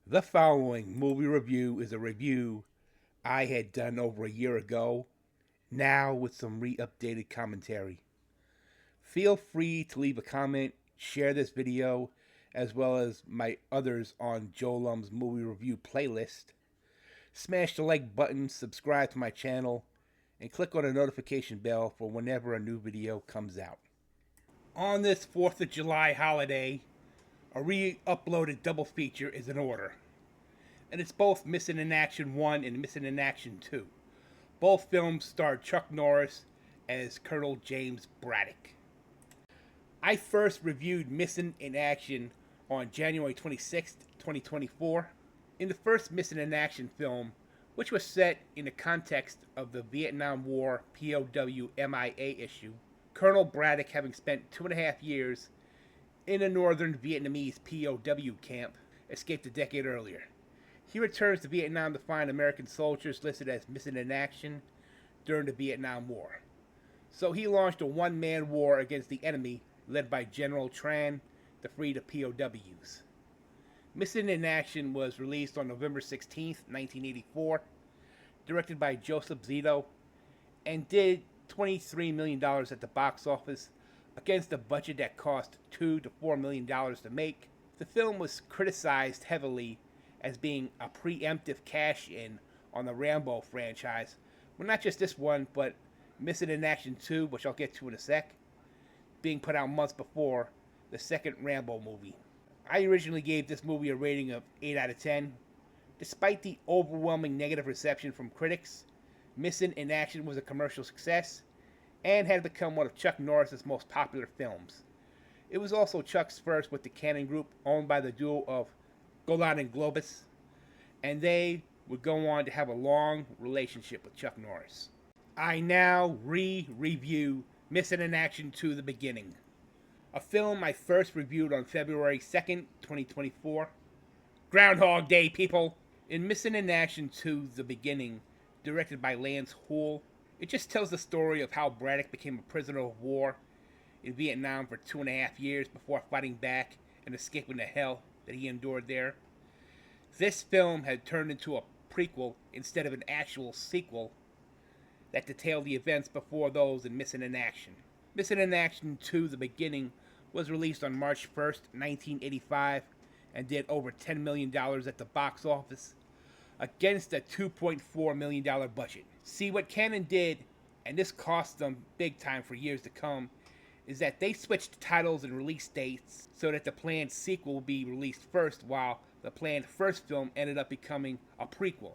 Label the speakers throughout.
Speaker 1: The following movie review is a review I had done over a year ago, now with some re-updated commentary. Feel free to leave a comment, share this video, as well as my others on JoeLumb's movie review playlist. Smash the like button, subscribe to my channel, and click on the notification bell for whenever a new video comes out. On this 4th of July holiday, a re-uploaded double feature is in order. And it's both Missing in Action 1 and Missing in Action 2. Both films starred Chuck Norris as Colonel James Braddock. I first reviewed Missing in Action on January 26, 2024. In the first Missing in Action film, which was set in the context of the Vietnam War POW MIA issue, Colonel Braddock, having spent 2.5 years in a northern Vietnamese POW camp, escaped a decade earlier. He returns to Vietnam to find American soldiers listed as missing in action during the Vietnam War. So he launched a one-man war against the enemy led by General Tran to free the POWs. Missing in Action was released on November 16, 1984, directed by Joseph Zito, and did $23 million at the box office against a budget that cost $2 to $4 million to make. The film was criticized heavily as being a preemptive cash-in on the Rambo franchise. Well, not just this one, but Missing in Action 2, which I'll get to in a sec, being put out months before the second Rambo movie. I originally gave this movie a rating of 8 out of 10. Despite the overwhelming negative reception from critics, Missing in Action was a commercial success and had become one of Chuck Norris's most popular films. It was also Chuck's first with the Cannon Group, owned by the duo of Golan and Globus, and they would go on to have a long relationship with Chuck Norris. I now review Missing in Action 2: The Beginning, a film I first reviewed on February 2nd, 2024. Groundhog Day, people! In Missing in Action 2: The Beginning, directed by Lance Houle, it just tells the story of how Braddock became a prisoner of war in Vietnam for 2.5 years before fighting back and escaping the hell that he endured there. This film had turned into a prequel instead of an actual sequel that detailed the events before those in Missing in Action. Missing in Action 2: The Beginning was released on March 1st, 1985, and did over $10 million at the box office against a $2.4 million budget. See, what Cannon did, and this cost them big time for years to come, is that they switched titles and release dates so that the planned sequel would be released first, while the planned first film ended up becoming a prequel.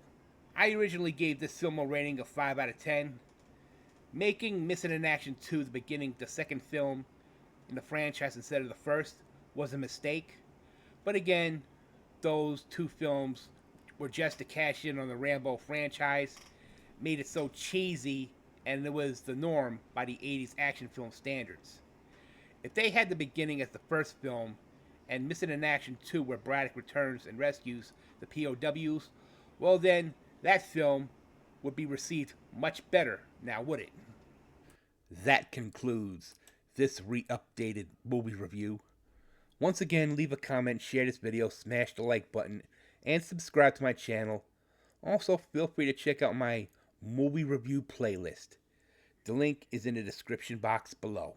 Speaker 1: I originally gave this film a rating of 5 out of 10. Making Missing in Action 2: The Beginning the second film in the franchise instead of the first was a mistake. But again, those two films were just to cash in on the Rambo franchise, made it so cheesy, and it was the norm by the 80s action film standards. If they had The Beginning as the first film, and Missing in Action 2 where Braddock returns and rescues the POWs, well then, that film would be received much better, now would it? That concludes this re-updated movie review. Once again, leave a comment, share this video, smash the like button, and subscribe to my channel. Also, feel free to check out my movie review playlist. The link is in the description box below.